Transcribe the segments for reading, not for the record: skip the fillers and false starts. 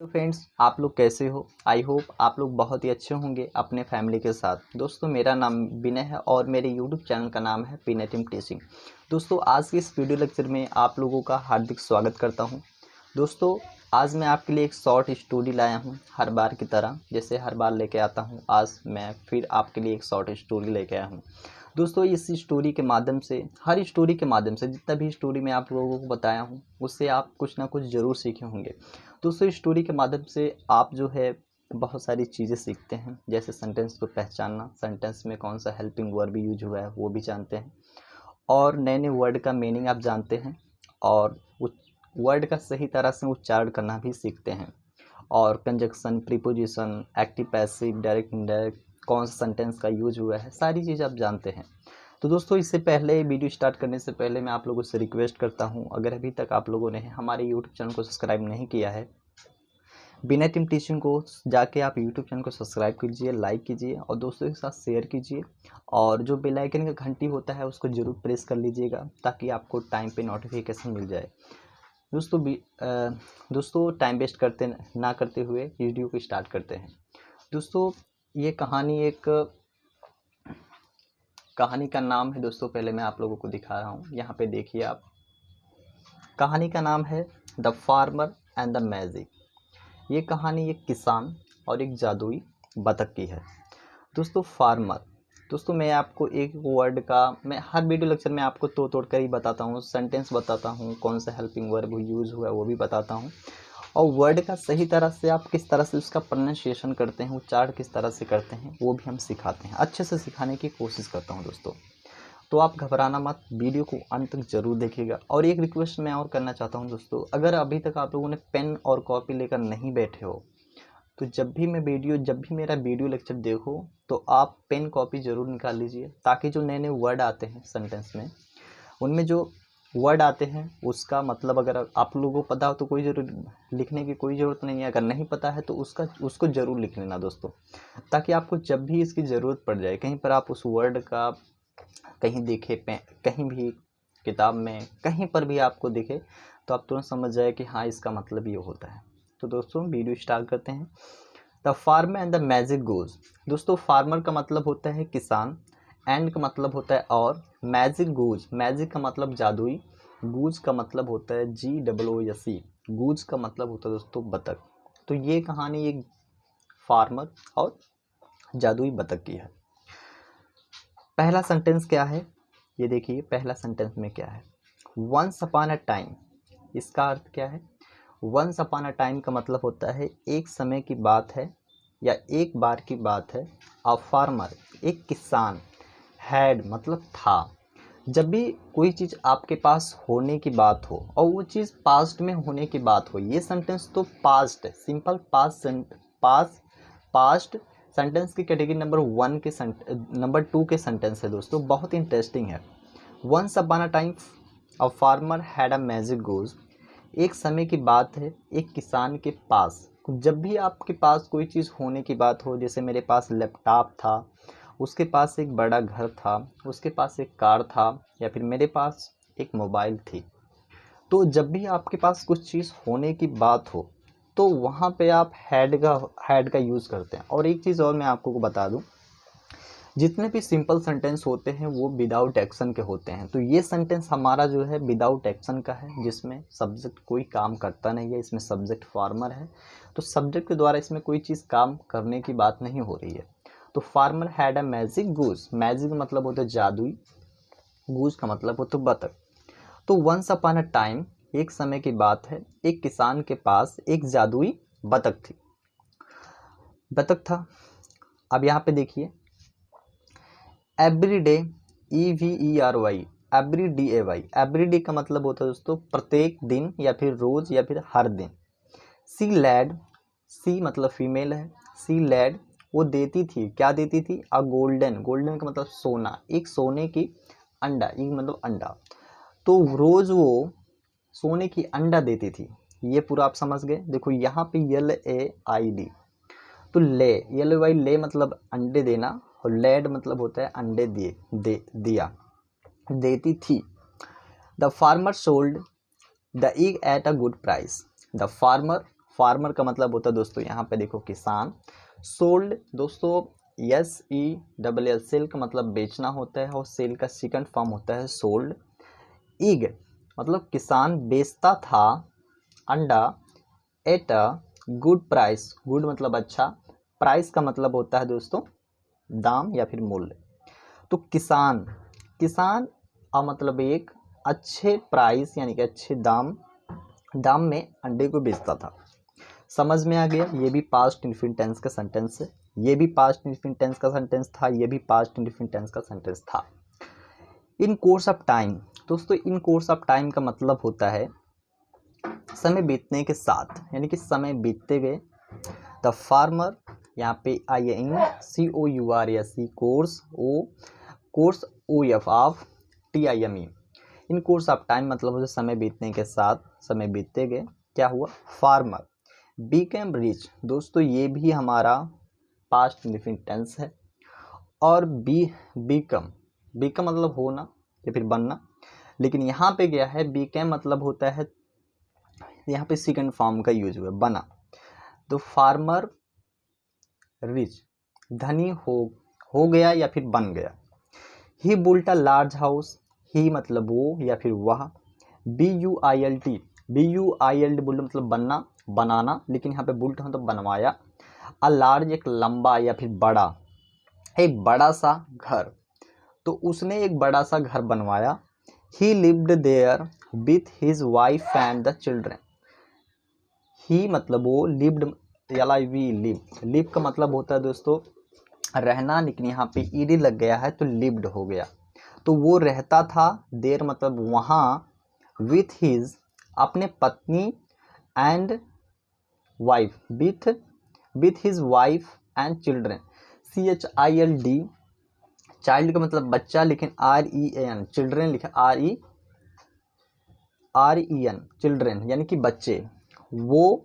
तो फ्रेंड्स, आप लोग कैसे हो? आई होप आप लोग बहुत ही अच्छे होंगे अपने फैमिली के साथ। दोस्तों, मेरा नाम विनय है और मेरे यूट्यूब चैनल का नाम है विनय टीम टीचिंग। दोस्तों, आज के इस वीडियो लेक्चर में आप लोगों का हार्दिक स्वागत करता हूं। दोस्तों, आज मैं आपके लिए एक शॉर्ट स्टोरी लाया हूं, हर बार की तरह। जैसे हर बार लेके आता हूं, आज मैं फिर आपके लिए एक शॉर्ट स्टोरी लेके आया हूँ। दोस्तों, इस स्टोरी के माध्यम से, हर स्टोरी के माध्यम से, जितना भी स्टोरी मैं आप लोगों को बताया हूँ, उससे आप कुछ ना कुछ ज़रूर सीखे होंगे। दोस्तों, स्टोरी के माध्यम से आप जो है बहुत सारी चीज़ें सीखते हैं, जैसे सेंटेंस को पहचानना, सेंटेंस में कौन सा हेल्पिंग वर्ब यूज हुआ है वो भी जानते हैं, और नए नए वर्ड का मीनिंग आप जानते हैं, और वर्ड का सही तरह से उच्चारण करना भी सीखते हैं, और conjunction, preposition, active passive, direct indirect, कौन सा सेंटेंस का यूज हुआ है, सारी चीज़ आप जानते हैं। तो दोस्तों, इससे पहले वीडियो स्टार्ट करने से पहले मैं आप लोगों से रिक्वेस्ट करता हूं, अगर अभी तक आप लोगों ने हमारे यूट्यूब चैनल को सब्सक्राइब नहीं किया है, विनय टीम टीचिंग को जाके आप यूट्यूब चैनल को सब्सक्राइब कीजिए, लाइक कीजिए और दोस्तों के साथ शेयर कीजिए, और जो बेल आइकन का घंटी होता है उसको ज़रूर प्रेस कर लीजिएगा ताकि आपको टाइम पे नोटिफिकेशन मिल जाए। दोस्तों टाइम वेस्ट करते ना करते हुए वीडियो को स्टार्ट करते हैं। दोस्तों, ये कहानी का नाम है, दोस्तों पहले मैं आप लोगों को दिखा रहा हूँ, यहाँ पे देखिए आप। कहानी का नाम है the farmer and the magic. ये कहानी एक किसान और एक जादुई बतख की है। दोस्तों, फार्मर, दोस्तों मैं आपको एक वर्ड का, मैं हर वीडियो लेक्चर में आपको तोड़ कर ही बताता हूँ, सेंटेंस बताता हूँ, कौन सा हेल्पिंग वर्ब यूज़ हुआ है वो भी बताता हूँ, और वर्ड का सही तरह से आप किस तरह से उसका प्रोनाउंसिएशन करते हैं, उच्चारण किस तरह से करते हैं, वो भी हम सिखाते हैं। अच्छे से सिखाने की कोशिश करता हूँ दोस्तों। तो आप घबराना मत, वीडियो को अंत तक जरूर देखिएगा। और एक रिक्वेस्ट मैं और करना चाहता हूँ दोस्तों, अगर अभी तक आप लोगों ने पेन और कॉपी लेकर नहीं बैठे हो, तो जब भी मेरा वीडियो लेक्चर देखो तो आप पेन कॉपी ज़रूर निकाल लीजिए, ताकि जो नए नए वर्ड आते हैं सेंटेंस में, उनमें जो वर्ड आते हैं उसका मतलब अगर आप लोगों को पता हो तो कोई लिखने की कोई ज़रूरत नहीं है, अगर नहीं पता है तो उसको ज़रूर लिख लेना दोस्तों, ताकि आपको जब भी इसकी ज़रूरत पड़ जाए, कहीं पर आप उस वर्ड का कहीं देखे, कहीं भी किताब में कहीं पर भी आपको दिखे, तो आप तुरंत समझ जाए कि हाँ, इसका मतलब ये होता है। तो दोस्तों, वीडियो स्टार्ट करते हैं। The farmer and the magic goes. दोस्तों, फार्मर का मतलब होता है किसान, एंड का मतलब होता है और, मैजिक गूज, मैजिक का मतलब जादुई, गूज का मतलब होता है GOOSE, गूज का मतलब होता है दोस्तों बतख। तो ये कहानी एक फार्मर और जादुई बतख की है। पहला सेंटेंस क्या है, ये देखिए। पहला सेंटेंस में क्या है, वंस अपॉन अ टाइम। इसका अर्थ क्या है? वंस अपॉन अ टाइम का मतलब होता है एक समय की बात है या एक बार की बात है। अ फार्मर, एक किसान, हैड मतलब था। जब भी कोई चीज़ आपके पास होने की बात हो और वो चीज़ पास्ट में होने की बात हो, ये सेंटेंस तो पास्ट है, सिंपल पास्ट सेंटेंस की कैटेगरी नंबर 2 के सेंटेंस है दोस्तों, बहुत इंटरेस्टिंग है। Once upon a time a farmer had a magic goose. एक समय की बात है एक किसान के पास। जब भी आपके पास कोई चीज़ होने की बात हो, जैसे मेरे पास लैपटॉप था, उसके पास एक बड़ा घर था, उसके पास एक कार था, या फिर मेरे पास एक मोबाइल थी, तो जब भी आपके पास कुछ चीज़ होने की बात हो तो वहाँ पे आप हैड का यूज़ करते हैं। और एक चीज़ और मैं आपको बता दूं, जितने भी सिंपल सेंटेंस होते हैं वो विदाउट एक्शन के होते हैं। तो ये सेंटेंस हमारा जो है विदाउट एक्शन का है, जिसमें सब्जेक्ट कोई काम करता नहीं है। इसमें सब्जेक्ट फार्मर है, तो सब्जेक्ट के द्वारा इसमें कोई चीज़ काम करने की बात नहीं हो रही है। तो farmer had a magic goose, magic मतलब होता है जादुई, गूज का मतलब होता है बतख। तो वंस अपॉन अ टाइम, एक समय की बात है, एक किसान के पास एक जादुई बतख था। अब यहाँ पे देखिए, every day, EVERY, EVERY, every day का मतलब होता है दोस्तों प्रत्येक दिन या फिर रोज या फिर हर दिन। सी लैड, सी मतलब फीमेल है, सी लैड वो देती थी, क्या देती थी? अ गोल्डन, गोल्डन का मतलब सोना, एक सोने की अंडा, एक मतलब अंडा। तो रोज वो सोने की अंडा देती थी। ये पूरा आप समझ गए। देखो यहाँ पे LAID, तो ले मतलब अंडे देना, और लैड मतलब होता है अंडे दिया, देती थी। The farmer sold the egg at a good price. The farmer, farmer का मतलब होता है दोस्तों यहाँ पे देखो किसान। सोल्ड दोस्तों SELL सेल का मतलब बेचना होता है और सेल का सेकंड फॉर्म होता है सोल्ड। ईग मतलब किसान बेचता था अंडा at a good price. Good मतलब अच्छा, प्राइस का मतलब होता है दोस्तों दाम या फिर मूल्य। तो किसान किसान मतलब एक अच्छे प्राइस यानी कि अच्छे दाम में अंडे को बेचता था। समझ में आ गया? ये भी पास्ट इंडेफिनिट टेंस का सेंटेंस है, ये भी पास्ट इंडेफिनिट टेंस का सेंटेंस था, ये भी पास्ट इंडेफिनिट टेंस का सेंटेंस था। इन कोर्स ऑफ टाइम दोस्तों, इन कोर्स ऑफ टाइम का मतलब होता है समय बीतने के साथ, यानी कि समय बीतते गए। द फार्मर यहाँ पे COURSE course OF of TIME। In course of time मतलब होता है समय बीतने के साथ, समय बीतते गए क्या हुआ, फार्मर बिकेम रिच। दोस्तों ये भी हमारा पास्ट इंडेफिनिट टेंस है। और बिकम मतलब होना या फिर बनना, लेकिन यहाँ पे क्या है, बिकेम मतलब होता है, यहाँ पे सेकंड फॉर्म का यूज हुआ बना। तो फार्मर रिच धनी हो गया या फिर बन गया। ही बुल्ट अ लार्ज हाउस, ही मतलब वो या फिर वह। BUILT बुल्ट मतलब बनना बनाना, लेकिन यहाँ पे बुल्ट मतलब बनवाया। अ लार्ज एक लंबा या फिर बड़ा, एक बड़ा सा घर, तो उसने एक बड़ा सा घर बनवाया। He lived there with his wife and the children. He मतलब वो, लिव्ड लिव का मतलब होता है दोस्तों रहना, लेकिन यहाँ पे ईडी लग गया है तो लिव्ड हो गया। तो वो रहता था, देर मतलब वहाँ, विथ हिज अपने पत्नी, and wife with his wife and children. CHILD child का मतलब बच्चा, लेकिन REN चिल्ड्रन लिखा REN चिल्ड्रन यानी कि बच्चे। वो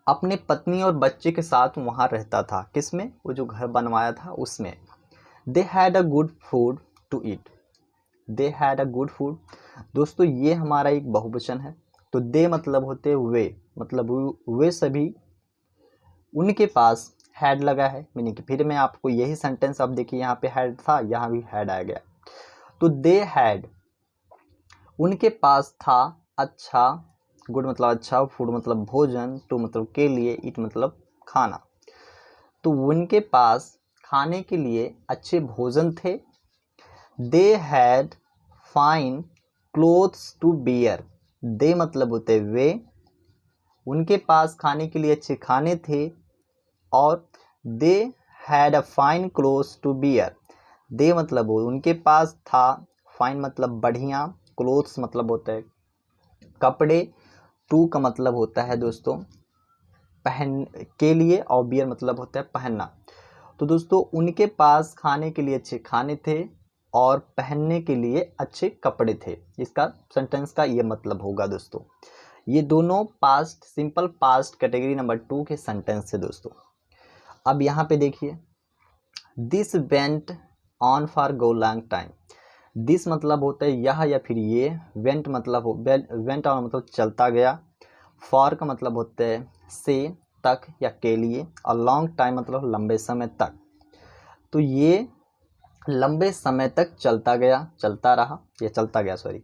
अपने पत्नी और बच्चे के साथ वहाँ रहता था, किसमें, वो जो घर बनवाया था उसमें। They had a good food to eat, they had a good food. दोस्तों ये हमारा एक बहुवचन है, तो दे मतलब होते वे, मतलब वे सभी, उनके पास हैड लगा है, मीनिंग फिर मैं आपको यही सेंटेंस, अब देखिए यहाँ पे हैड था, यहाँ भी हैड आ गया। तो दे हैड उनके पास था, अच्छा गुड मतलब अच्छा, फूड मतलब भोजन, टू मतलब के लिए, ईट मतलब खाना। तो उनके पास खाने के लिए अच्छे भोजन थे। They had fine clothes to bear, they मतलब होते वे, उनके पास खाने के लिए अच्छे खाने थे। और they had a fine clothes to bear, they मतलब उनके पास था, फाइन मतलब बढ़िया, क्लोथ्स मतलब होता है कपड़े, टू का मतलब होता है दोस्तों पहन के लिए, और बियर मतलब होता है पहनना। तो दोस्तों उनके पास खाने के लिए अच्छे खाने थे और पहनने के लिए अच्छे कपड़े थे, इसका सेंटेंस का ये मतलब होगा दोस्तों। ये दोनों past, simple past category number 2 के सेंटेंस है दोस्तों। अब यहाँ पे देखिए, this went on for go long time. This मतलब होता है यह या फिर ये, वेंट मतलब वेंट ऑन मतलब चलता गया, फॉर का मतलब होता है से तक या के लिए, और लॉन्ग टाइम मतलब लंबे समय तक। तो ये लंबे समय तक चलता गया सॉरी।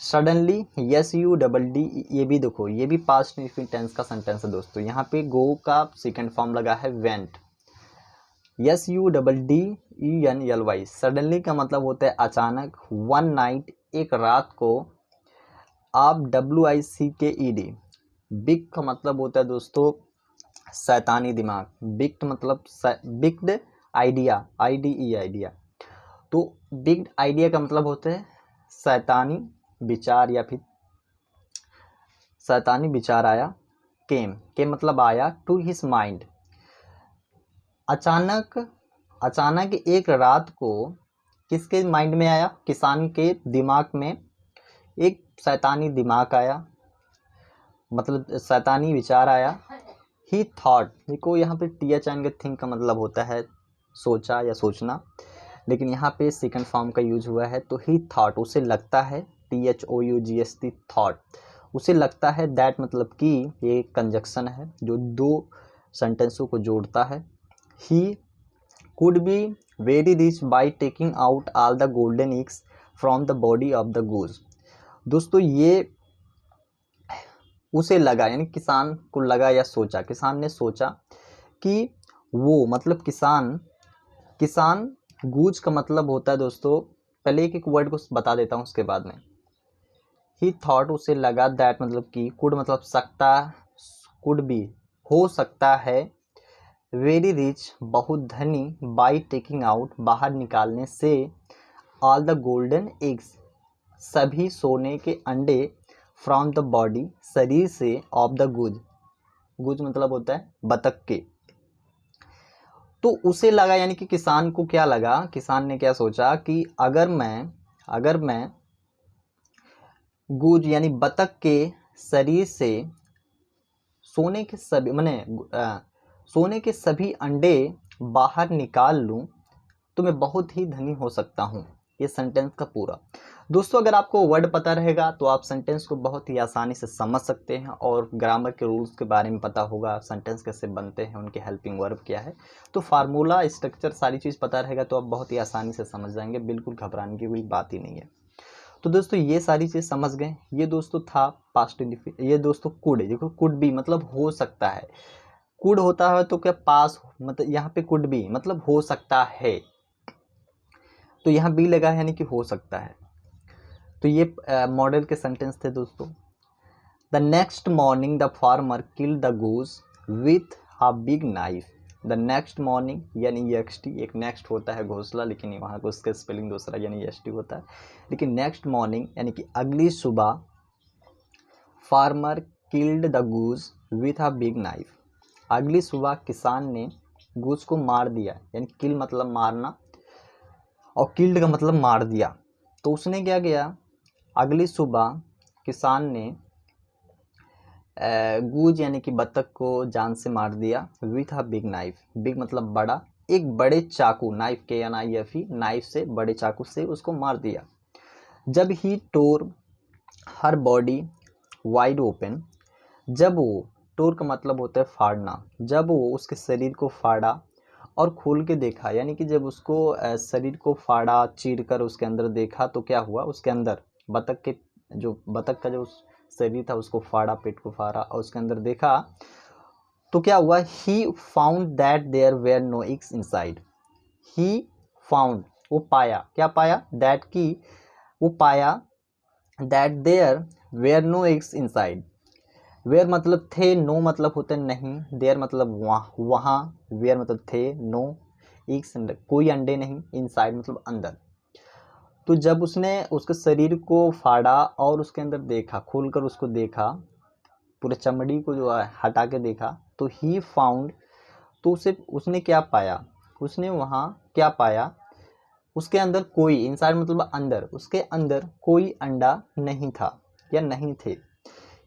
सडनली SUDD, ये भी देखो, ये भी पास्ट इंडेफिनिट टेंस का सेंटेंस है दोस्तों। यहाँ पे गो का सेकंड फॉर्म लगा है वेंट। SUDDENLY सडनली का मतलब होता है अचानक, वन नाइट एक रात को, आप WICKED बिग का मतलब होता है दोस्तों शैतानी दिमाग, बिग मतलब बिग्ड आइडिया, IDE आइडिया। तो बिग आइडिया का मतलब होता है शैतानी विचार या फिर शैतानी विचार आया। के मतलब आया, टू हिज माइंड। अचानक एक रात को किसके माइंड में आया, किसान के दिमाग में एक शैतानी दिमाग आया, मतलब शैतानी विचार आया। ही थॉट, देखो यहाँ पे THINK का मतलब होता है सोचा या सोचना, लेकिन यहाँ पे सेकंड फॉर्म का यूज हुआ है। तो ही थॉट उसे लगता है, THOUGHT थॉट, उसे लगता है, दैट मतलब कि ये कंजक्शन है जो दो सेंटेंसों को जोड़ता है। He could be very rich by taking out all the golden eggs from the body of the goose. दोस्तों ये उसे लगा, यानी किसान को लगा या सोचा, किसान ने सोचा कि वो मतलब किसान गूज का मतलब होता है दोस्तों, पहले एक एक वर्ड को बता देता हूँ उसके बाद में। ही थॉट उसे लगा, दैट मतलब कि, कुड मतलब सकता, कुड बी हो सकता है, वेरी रिच बहुत धनी, बाय टेकिंग आउट बाहर निकालने से, ऑल द गोल्डन एग्स सभी सोने के अंडे, फ्रॉम द बॉडी शरीर से, ऑफ द गुज, गुज मतलब होता है बतख के। तो उसे लगा, यानी कि किसान को क्या लगा, किसान ने क्या सोचा कि अगर मैं गुज यानी बतख के शरीर से सोने के सभी सोने के सभी अंडे बाहर निकाल लूं तो मैं बहुत ही धनी हो सकता हूं। ये सेंटेंस का पूरा। दोस्तों अगर आपको वर्ड पता रहेगा तो आप सेंटेंस को बहुत ही आसानी से समझ सकते हैं, और ग्रामर के रूल्स के बारे में पता होगा, सेंटेंस कैसे बनते हैं, उनके हेल्पिंग वर्ब क्या है, तो फार्मूला स्ट्रक्चर सारी चीज़ पता रहेगा तो आप बहुत ही आसानी से समझ जाएंगे, बिल्कुल घबराने की कोई बात ही नहीं है। तो दोस्तों ये सारी चीज़ समझ गए। ये दोस्तों था पास्ट इंडिफिनिट। ये दोस्तों कुड, देखो कुड बी मतलब हो सकता है, कुड होता है तो क्या पास, मतलब यहाँ पे कुड बी मतलब हो सकता है, तो यहाँ बी लगा है यानी कि हो सकता है। तो ये मॉडल के सेंटेंस थे दोस्तों। The next morning the farmer killed the goose with a big knife. The next morning यानी एक्सटी, एक नेक्स्ट होता है घोंसला, लेकिन वहाँ को उसका स्पेलिंग दूसरा यानी एसटी होता है, लेकिन नेक्स्ट मॉर्निंग यानी कि अगली सुबह, farmer killed the goose with a big knife, अगली सुबह किसान ने गूज को मार दिया, यानी किल मतलब मारना और किल्ड का मतलब मार दिया। तो उसने क्या किया, अगली सुबह किसान ने गूज यानी कि बतख को जान से मार दिया, with a big knife, big मतलब बड़ा, एक बड़े चाकू, नाइफ के या नाइफ, नाइफ से बड़े चाकू से उसको मार दिया। जब ही टोर हर बॉडी वाइड ओपन, जब वो, टोर का मतलब होता है फाड़ना, जब वो उसके शरीर को फाड़ा और खोल के देखा, यानी कि जब उसको शरीर को फाड़ा चीर कर उसके अंदर देखा तो क्या हुआ, उसके अंदर बतख के, जो बतख का जो शरीर था उसको फाड़ा, पेट को फाड़ा और उसके अंदर देखा तो क्या हुआ, he found that there were no eggs inside. He found वो पाया, क्या पाया, दैट की वो पाया, that there were no eggs inside, where मतलब थे, नो मतलब होते नहीं, देयर मतलब वहाँ, वेयर मतलब थे, नो एग्स कोई अंडे नहीं, इनसाइड मतलब अंदर। तो जब उसने उसके शरीर को फाड़ा और उसके अंदर देखा, खोलकर उसको देखा, पूरे चमड़ी को जो है हटा के देखा, तो ही फाउंड, तो उसने क्या पाया, उसने वहाँ क्या पाया, उसके अंदर कोई, इनसाइड मतलब अंदर, उसके अंदर कोई अंडा नहीं था या नहीं थे।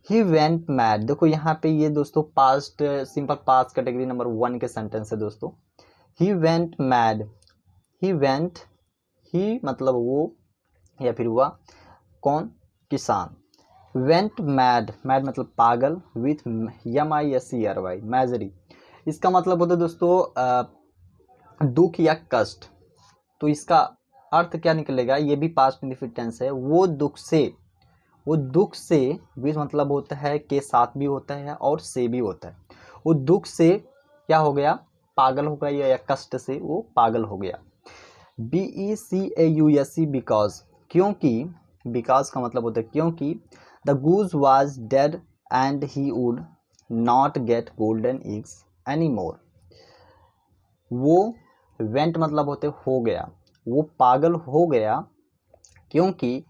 ही वेंट मैड, देखो यहाँ पे ये दोस्तों past simple past category number 1 के सेंटेंस है दोस्तों। He went mad, he went, he मतलब वो या फिर हुआ, कौन, किसान, वेंट मैड, मैड मतलब पागल, विथ MISERY मैजरी, इसका मतलब होता है दोस्तों दुख या कष्ट। तो इसका अर्थ क्या निकलेगा, ये भी पास्ट इंडेफिनिट टेंस है, वो दुख से, विथ मतलब होता है के साथ भी होता है और से भी होता है, वो दुख से क्या हो गया, पागल हो गया, या कष्ट से वो पागल हो गया। BECAUSE बिकॉज, क्योंकि, बिकॉज का मतलब होता है क्योंकि, the goose was dead and he would not gate golden eggs any more. वो वेंट मतलब होते हो गया, वो पागल हो गया क्योंकि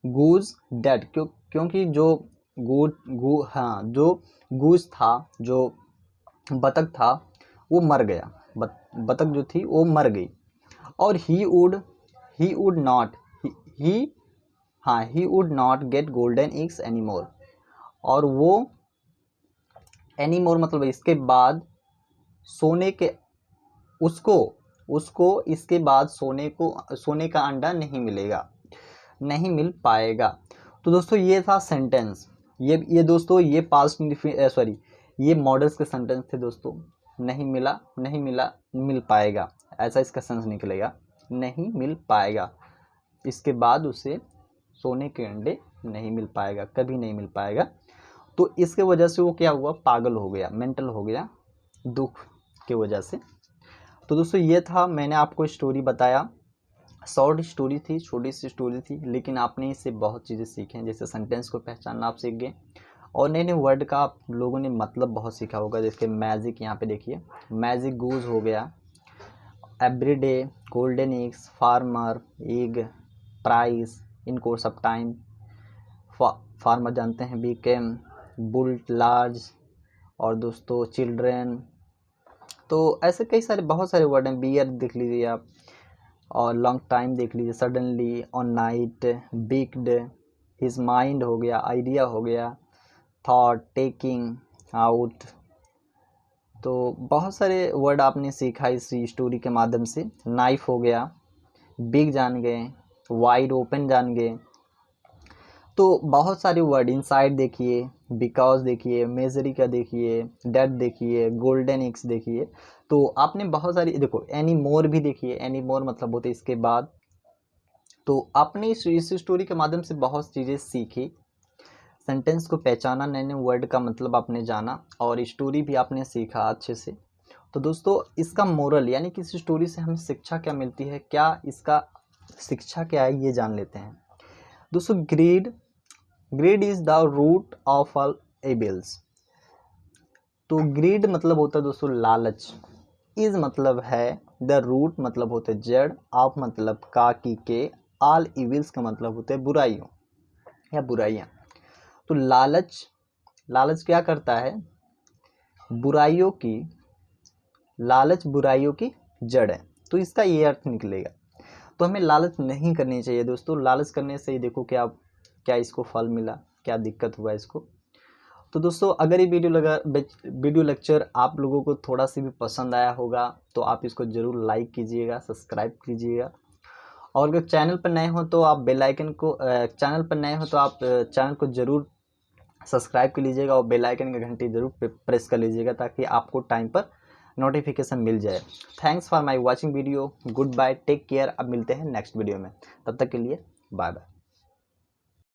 गूज डेड, क्योंकि जो जो गूज था, जो बतख था वो मर गया, बतख जो थी वो मर गई। और he would not, he would not gate golden eggs any more, और वो एनी मोर मतलब इसके बाद, सोने के, उसको इसके बाद सोने का अंडा नहीं मिलेगा, नहीं मिल पाएगा। तो दोस्तों ये था सेंटेंस। ये दोस्तों ये पास्ट सॉरी ये मॉडल्स के सेंटेंस थे दोस्तों। नहीं मिला, नहीं मिला, मिल पाएगा, ऐसा इसका सेंस निकलेगा। नहीं मिल पाएगा, इसके बाद उसे सोने के अंडे नहीं मिल पाएगा, कभी नहीं मिल पाएगा। तो इसके वजह से वो क्या हुआ, पागल हो गया, मेंटल हो गया, दुख के वजह से। तो दोस्तों ये था, मैंने आपको स्टोरी बताया, शॉर्ट स्टोरी थी, छोटी सी स्टोरी थी, लेकिन आपने इससे बहुत चीज़ें सीखी हैं। जैसे सेंटेंस को पहचानना आप सीख गए, और नए नए वर्ड का आप लोगों ने मतलब बहुत सीखा होगा। जैसे मैजिक, यहाँ पे देखिए मैजिक गूज हो गया, everyday, golden eggs, farmer, egg, price, in course of time, farmer जानते हैं, बीकेम, बुल, लार्ज, और दोस्तों चिल्ड्रेन। तो ऐसे कई सारे बहुत सारे वर्ड हैं। बियर देख लीजिए आप, और लॉन्ग टाइम देख लीजिए, suddenly, on night, bugged, his mind हो गया, आइडिया हो गया, थॉट, टेकिंग आउट। तो बहुत सारे वर्ड आपने सीखा इस स्टोरी के माध्यम से। नाइफ हो गया, बिग जान गए, वाइड ओपन जान गए। तो बहुत सारे वर्ड, इनसाइड देखिए, बिकॉज देखिए, मेजरी का देखिए, डेट देखिए, गोल्डन एक्स देखिए। तो आपने बहुत सारी, देखो एनी मोर भी देखिए, एनी मोर मतलब होते इसके बाद। तो आपने इस स्टोरी के माध्यम से बहुत चीज़ें सीखी, सेंटेंस को पहचाना, नए नए वर्ड का मतलब आपने जाना, और स्टोरी भी आपने सीखा अच्छे से। तो दोस्तों इसका मोरल यानी कि इस स्टोरी से हमें शिक्षा क्या मिलती है, क्या इसका शिक्षा क्या है, ये जान लेते हैं। दोस्तों greed is the root of all evils. तो ग्रीड मतलब होता है दोस्तों लालच, इज मतलब है द रूट मतलब होता है जड़, ऑफ मतलब का की के, ऑल इविल्स का मतलब होता है बुराइयों या बुराइयां। तो लालच क्या करता है, बुराइयों की, लालच बुराइयों की जड़ है। तो इसका ये अर्थ निकलेगा। तो हमें लालच नहीं करनी चाहिए दोस्तों। लालच करने से ही देखो क्या इसको फल मिला, क्या दिक्कत हुआ इसको। तो दोस्तों अगर ये वीडियो लेक्चर आप लोगों को थोड़ा सा भी पसंद आया होगा तो आप इसको ज़रूर लाइक कीजिएगा, सब्सक्राइब कीजिएगा। और अगर चैनल पर नए हो तो आप चैनल को ज़रूर सब्सक्राइब कर लीजिएगा, और बेल आइकन की घंटी ज़रूर प्रेस कर लीजिएगा, ताकि आपको टाइम पर नोटिफिकेशन मिल जाए। Thanks for my watching video, goodbye, take care. अब मिलते हैं नेक्स्ट वीडियो में, तब तक के लिए बाय बाय।